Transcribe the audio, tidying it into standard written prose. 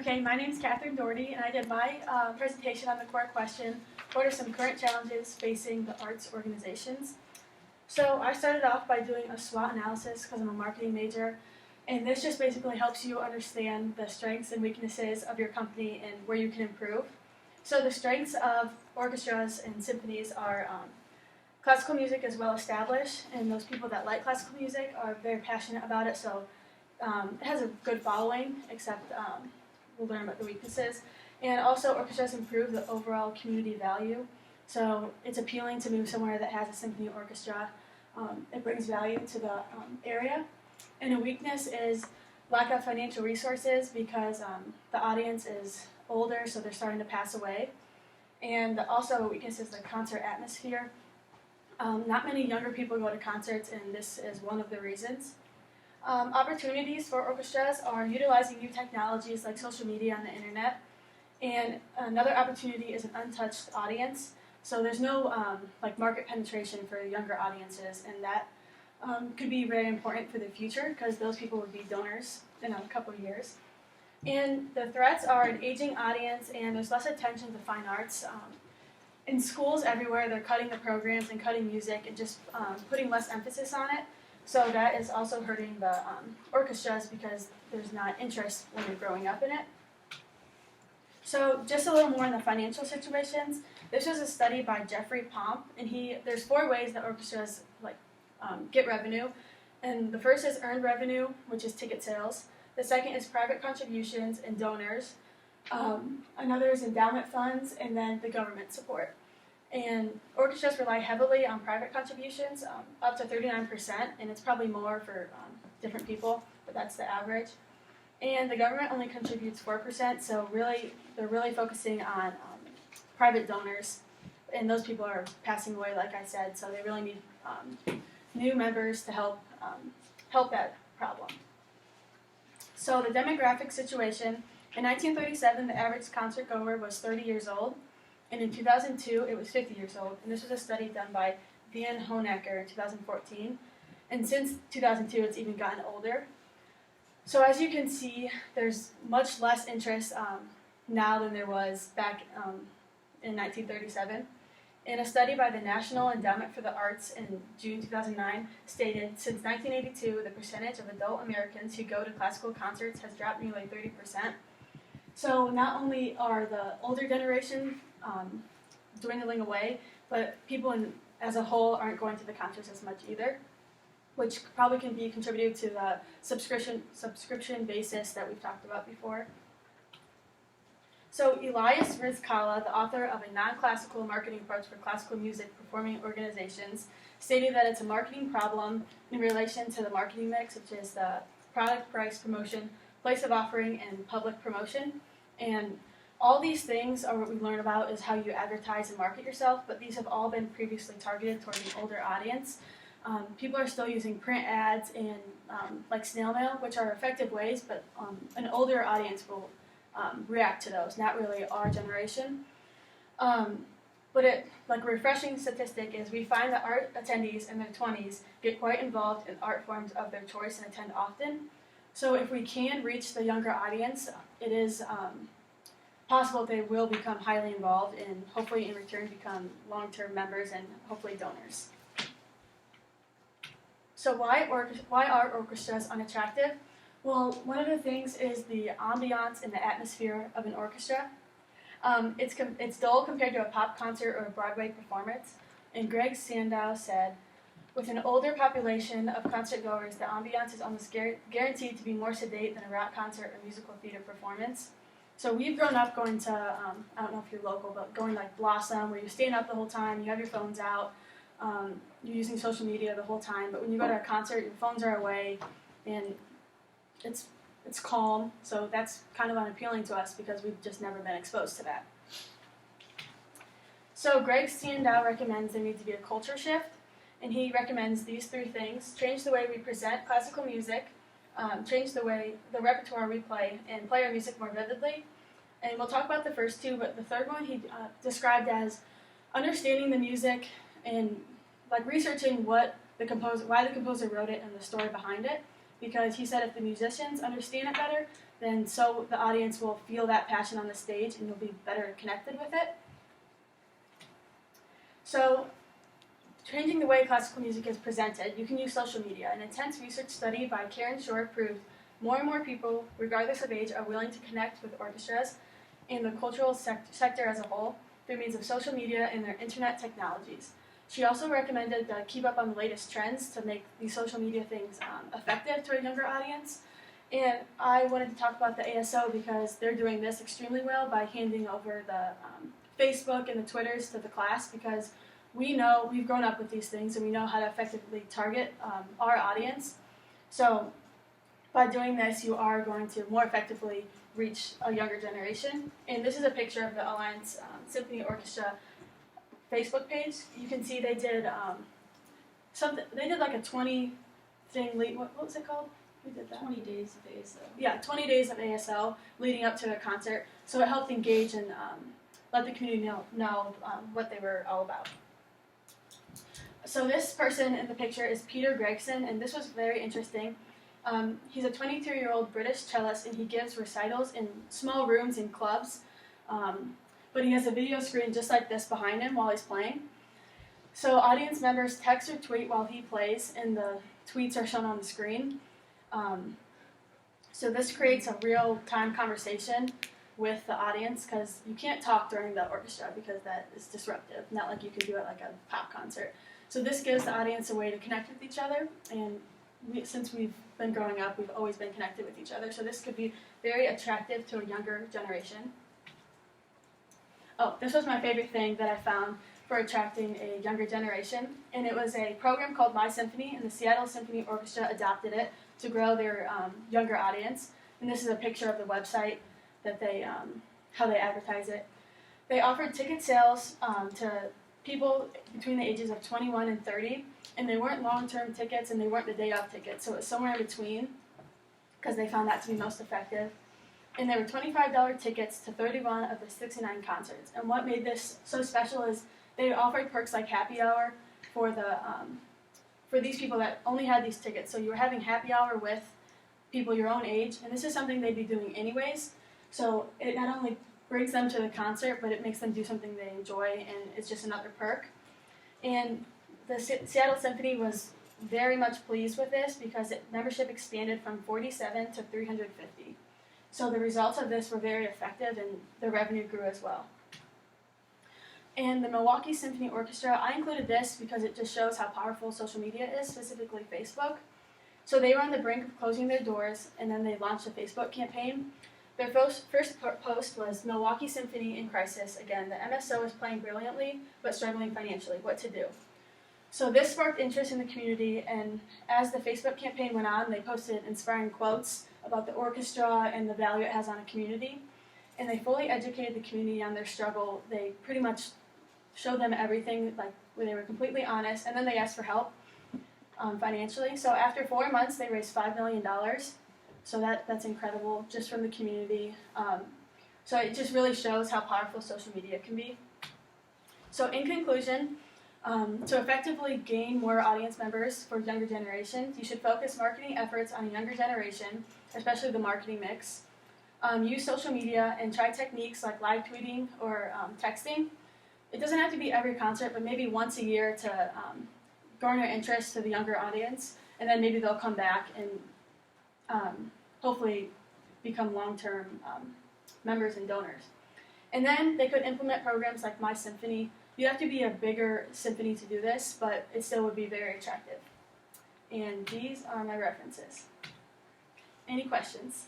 Okay, my name is Catherine Doherty, and I did my presentation on the core question, what are some current challenges facing the arts organizations? So I started off by doing a SWOT analysis because I'm a marketing major, and this just basically helps you understand the strengths and weaknesses of your company and where you can improve. So the strengths of orchestras and symphonies are classical music is well established, and those people that like classical music are very passionate about it, so it has a good following, except we'll learn about the weaknesses. And also, orchestras improve the overall community value. So it's appealing to move somewhere that has a symphony orchestra. It brings value to the area. And a weakness is lack of financial resources because the audience is older, so they're starting to pass away. And also a weakness is the concert atmosphere. Not many younger people go to concerts, and this is one of the reasons. Opportunities for orchestras are utilizing new technologies like social media and the internet. And another opportunity is an untouched audience. So there's no market penetration for younger audiences, and that could be very important for the future because those people would be donors in a couple of years. And the threats are an aging audience, and there's less attention to fine arts. In schools everywhere, they're cutting the programs and cutting music and just putting less emphasis on it. So that is also hurting the orchestras because there's not interest when you're growing up in it. So just a little more on the financial situations. This was a study by Jeffrey Pomp, and there's 4 ways that orchestras get revenue. And the first is earned revenue, which is ticket sales. The second is private contributions and donors. Another is endowment funds, and then the government support. And orchestras rely heavily on private contributions, up to 39%, and it's probably more for different people, but that's the average. And the government only contributes 4%, so they're really focusing on private donors, and those people are passing away, like I said, so they really need new members to help that problem. So the demographic situation, in 1937, the average concert goer was 30 years old, and in 2002, it was 50 years old, and this was a study done by Van Honacker in 2014, and since 2002, it's even gotten older. So as you can see, there's much less interest now than there was back in 1937. And a study by the National Endowment for the Arts in June 2009 stated, since 1982, the percentage of adult Americans who go to classical concerts has dropped nearly 30%. So not only are the older generation dwindling away, but people as a whole aren't going to the concerts as much either, which probably can be contributed to the subscription basis that we've talked about before. So Elias Rizkallah, the author of a non-classical marketing approach for classical music performing organizations, stated that it's a marketing problem in relation to the marketing mix, which is the product, price, promotion, place of offering, and public promotion. And all these things are what we learn about is how you advertise and market yourself, but these have all been previously targeted toward an older audience. People are still using print ads and snail mail, which are effective ways, but an older audience will react to those, not really our generation. But a refreshing statistic is we find that art attendees in their 20s get quite involved in art forms of their choice and attend often. So if we can reach the younger audience, it is possible they will become highly involved and hopefully in return become long-term members and hopefully donors. So why are orchestras unattractive? Well, one of the things is the ambiance and the atmosphere of an orchestra. It's dull compared to a pop concert or a Broadway performance. And Greg Sandow said, with an older population of concert goers, the ambiance is almost guaranteed to be more sedate than a rock concert or musical theater performance. So we've grown up going to, I don't know if you're local, but going like Blossom, where you're staying up the whole time, you have your phones out, you're using social media the whole time, but when you go to a concert, your phones are away, and it's calm, so that's kind of unappealing to us because we've just never been exposed to that. So Greg Sandow recommends there needs to be a culture shift, and he recommends these 3 things: change the way we present classical music, change the repertoire we play, and play our music more vividly. And we'll talk about the first 2, but the third one he described as understanding the music and researching why the composer wrote it and the story behind it. Because he said if the musicians understand it better, then so the audience will feel that passion on the stage and you'll be better connected with it. So, changing the way classical music is presented, you can use social media. An intense research study by Karen Shore proved more and more people, regardless of age, are willing to connect with orchestras and the cultural sector as a whole through means of social media and their internet technologies. She also recommended to keep up on the latest trends to make these social media things effective to a younger audience. And I wanted to talk about the ASO because they're doing this extremely well by handing over the Facebook and the Twitters to the class, because we know, we've grown up with these things and we know how to effectively target our audience. So by doing this, you are going to more effectively reach a younger generation. And this is a picture of the Alliance Symphony Orchestra Facebook page. You can see they did something. They did like a 20 thing. What was it called? Who did that? 20 days of ASO. Yeah, 20 days of ASO leading up to the concert. So it helped engage and let the community know what they were all about. So this person in the picture is Peter Gregson, and this was very interesting. He's a 22-year-old British cellist, and he gives recitals in small rooms in clubs. But he has a video screen just like this behind him while he's playing. So audience members text or tweet while he plays, and the tweets are shown on the screen. So this creates a real-time conversation with the audience, because you can't talk during the orchestra because that is disruptive, not like you can do it like a pop concert. So this gives the audience a way to connect with each other, and since we've been growing up, we've always been connected with each other, so this could be very attractive to a younger generation. Oh, this was my favorite thing that I found for attracting a younger generation, and it was a program called My Symphony, and the Seattle Symphony Orchestra adopted it to grow their younger audience. And this is a picture of the website that they, how they advertise it. They offered ticket sales to people between the ages of 21 and 30, and they weren't long-term tickets and they weren't the day-of tickets, so it was somewhere in between, because they found that to be most effective. And there were $25 tickets to 31 of the 69 concerts. And what made this so special is they offered perks like happy hour for the for these people that only had these tickets. So you were having happy hour with people your own age, and this is something they'd be doing anyways. So it not only brings them to the concert, but it makes them do something they enjoy, and it's just another perk. And the Seattle Symphony was very much pleased with this because membership expanded from 47 to 350. So the results of this were very effective, and the revenue grew as well. And the Milwaukee Symphony Orchestra, I included this because it just shows how powerful social media is, specifically Facebook. So they were on the brink of closing their doors, and then they launched a Facebook campaign. Their first post was Milwaukee Symphony in crisis. Again, the MSO is playing brilliantly, but struggling financially. What to do? So this sparked interest in the community, and as the Facebook campaign went on, they posted inspiring quotes about the orchestra and the value it has on a community. And they fully educated the community on their struggle. They pretty much showed them everything, like where they were completely honest, and then they asked for help financially. So after 4 months, they raised $5 million. So that's incredible, just from the community. So it just really shows how powerful social media can be. So in conclusion, to effectively gain more audience members for younger generations, you should focus marketing efforts on a younger generation, especially the marketing mix. Use social media and try techniques like live tweeting or texting. It doesn't have to be every concert, but maybe once a year to garner interest to the younger audience, and then maybe they'll come back and hopefully become long-term members and donors. And then they could implement programs like My Symphony. You'd have to be a bigger symphony to do this, but it still would be very attractive. And these are my references. Any questions?